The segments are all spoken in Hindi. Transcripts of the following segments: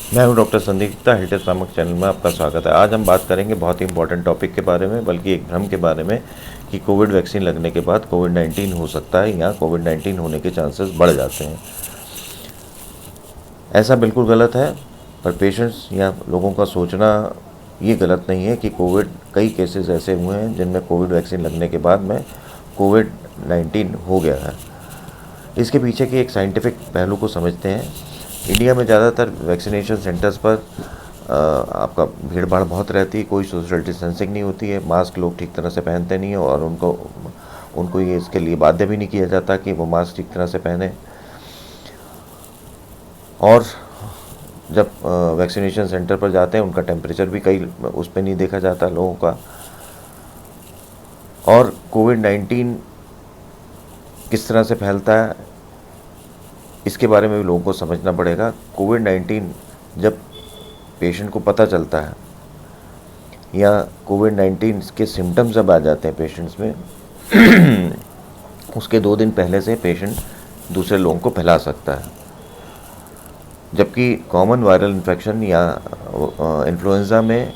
मैं हूं डॉक्टर संदीप गुप्ता, हेल्थ शामक चैनल में आपका स्वागत है। आज हम बात करेंगे बहुत ही इंपॉर्टेंट टॉपिक के बारे में, बल्कि एक भ्रम के बारे में कि कोविड वैक्सीन लगने के बाद कोविड-19 हो सकता है या कोविड-19 होने के चांसेस बढ़ जाते हैं। ऐसा बिल्कुल गलत है, पर पेशेंट्स या लोगों का सोचना ये गलत नहीं है कि कई केसेस ऐसे हुए हैं जिनमें कोविड वैक्सीन लगने के बाद में कोविड-19 हो गया है। इसके पीछे के एक साइंटिफिक पहलू को समझते हैं। इंडिया में ज़्यादातर वैक्सीनेशन सेंटर्स पर आपका भीड़ भाड़ बहुत रहती है, कोई सोशल डिस्टेंसिंग नहीं होती है, मास्क लोग ठीक तरह से पहनते नहीं हैं और उनको ये इसके लिए बाध्य भी नहीं किया जाता कि वो मास्क ठीक तरह से पहने। और जब वैक्सीनेशन सेंटर पर जाते हैं उनका टेम्परेचर भी कई उस पर नहीं देखा जाता लोगों का। और कोविड-19 किस तरह से फैलता है इसके बारे में भी लोगों को समझना पड़ेगा। कोविड-19 जब पेशेंट को पता चलता है या कोविड-19 के सिम्टम्स जब आ जाते हैं पेशेंट्स में उसके 2 दिन पहले से पेशेंट दूसरे लोगों को फैला सकता है। जबकि कॉमन वायरल इन्फेक्शन या इन्फ्लुएंजा में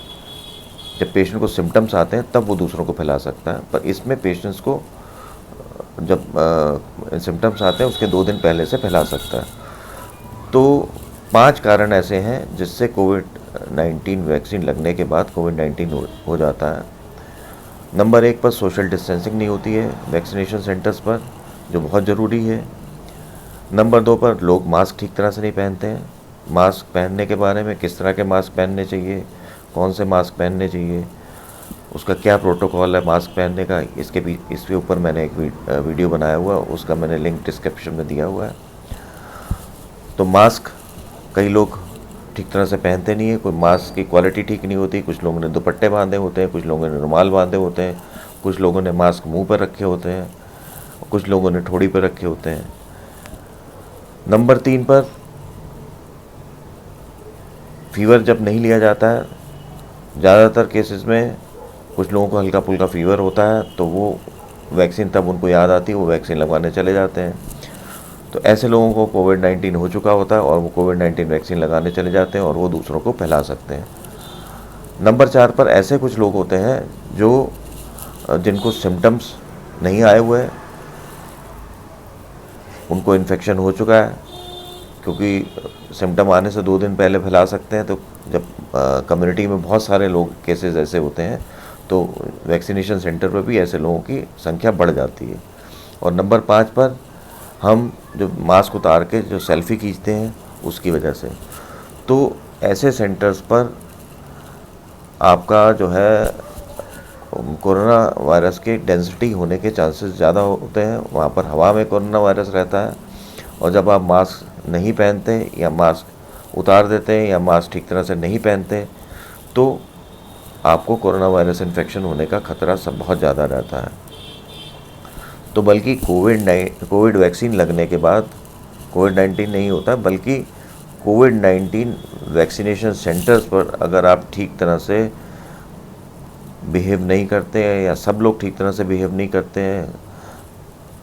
जब पेशेंट को सिम्टम्स आते हैं तब वो दूसरों को फैला सकता है, पर इसमें पेशेंट्स को जब सिम्टम्स आते हैं उसके 2 दिन पहले से फैला सकता है। तो 5 कारण ऐसे हैं जिससे कोविड-19 वैक्सीन लगने के बाद कोविड-19 हो जाता है। नंबर 1 पर सोशल डिस्टेंसिंग नहीं होती है वैक्सीनेशन सेंटर्स पर, जो बहुत ज़रूरी है। नंबर 2 पर लोग मास्क ठीक तरह से नहीं पहनते हैं। मास्क पहनने के बारे में, किस तरह के मास्क पहनने चाहिए, कौन से मास्क पहनने चाहिए, उसका क्या प्रोटोकॉल है मास्क पहनने का, इसके ऊपर मैंने एक वीडियो बनाया हुआ, उसका मैंने लिंक डिस्क्रिप्शन में दिया हुआ है। तो मास्क कई लोग ठीक तरह से पहनते नहीं है, कोई मास्क की क्वालिटी ठीक नहीं होती, कुछ लोगों ने दुपट्टे बांधे होते हैं, कुछ लोगों ने रुमाल बांधे होते हैं, कुछ लोगों ने मास्क मुंह पर रखे होते हैं, कुछ लोगों ने ठोड़ी पर रखे होते हैं। नंबर 3 पर फीवर जब नहीं लिया जाता है, ज़्यादातर केसेस में कुछ लोगों को हल्का फुल्का फीवर होता है तो वो वैक्सीन तब उनको याद आती है, वो वैक्सीन लगवाने चले जाते हैं। तो ऐसे लोगों को कोविड-19 हो चुका होता है और वो कोविड-19 वैक्सीन लगाने चले जाते हैं और वो दूसरों को फैला सकते हैं। नंबर 4 पर ऐसे कुछ लोग होते हैं जिनको सिम्टम्स नहीं आए हुए हैं, उनको इन्फेक्शन हो चुका है, क्योंकि सिम्टम आने से 2 दिन पहले फैला सकते हैं। तो जब कम्युनिटी में बहुत सारे लोग केसेस ऐसे होते हैं तो वैक्सीनेशन सेंटर पर भी ऐसे लोगों की संख्या बढ़ जाती है। और नंबर 5 पर हम जो मास्क उतार के जो सेल्फ़ी खींचते हैं उसकी वजह से, तो ऐसे सेंटर्स पर आपका जो है कोरोना वायरस के डेंसिटी होने के चांसेस ज़्यादा होते हैं। वहाँ पर हवा में कोरोना वायरस रहता है और जब आप मास्क नहीं पहनते या मास्क उतार देते हैं या मास्क ठीक तरह से नहीं पहनते तो आपको कोरोना वायरस इन्फेक्शन होने का खतरा सब बहुत ज़्यादा रहता है। तो बल्कि कोविड वैक्सीन लगने के बाद कोविड-19 नहीं होता, बल्कि कोविड-19 वैक्सीनेशन सेंटर्स पर अगर आप ठीक तरह से बिहेव नहीं करते हैं या सब लोग ठीक तरह से बिहेव नहीं करते हैं,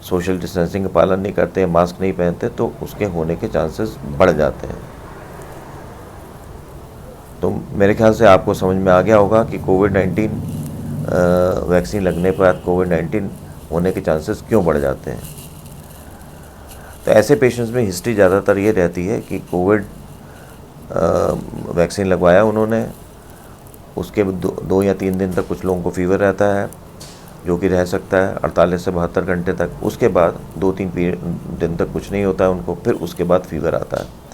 सोशल डिस्टेंसिंग का पालन नहीं करते हैं, मास्क नहीं पहनते, तो उसके होने के चांसेस बढ़ जाते हैं। तो मेरे ख्याल से आपको समझ में आ गया होगा कि कोविड-19 वैक्सीन लगने पर बाद कोविड-19 होने के चांसेस क्यों बढ़ जाते हैं। तो ऐसे पेशेंट्स में हिस्ट्री ज़्यादातर ये रहती है कि कोविड वैक्सीन लगवाया उन्होंने, उसके 2 या 3 दिन तक कुछ लोगों को फीवर रहता है जो कि रह सकता है 48 से 72 घंटे तक। उसके बाद 2-3 दिन तक कुछ नहीं होता है उनको, फिर उसके बाद फीवर आता है।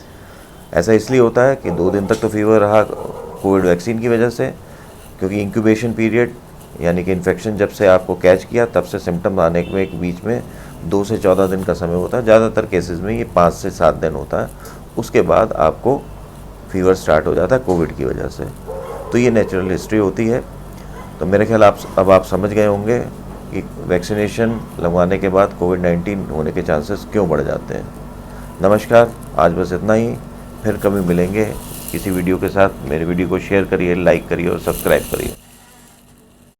ऐसा इसलिए होता है कि 2 दिन तक तो फीवर रहा कोविड वैक्सीन की वजह से, क्योंकि इंक्यूबेशन पीरियड यानी कि इन्फेक्शन जब से आपको कैच किया तब से सिम्टम आने के एक बीच में 2 से 14 दिन का समय होता है। ज़्यादातर केसेस में ये 5 से 7 दिन होता है। उसके बाद आपको फीवर स्टार्ट हो जाता है कोविड की वजह से। तो ये नेचुरल हिस्ट्री होती है। तो मेरे ख्याल अब आप समझ गए होंगे कि वैक्सीनेशन लगवाने के बाद कोविड-19 होने के चांसेस क्यों बढ़ जाते हैं। नमस्कार, आज बस इतना ही। फिर कभी मिलेंगे किसी वीडियो के साथ। मेरे वीडियो को शेयर करिए, लाइक करिए और सब्सक्राइब करिए।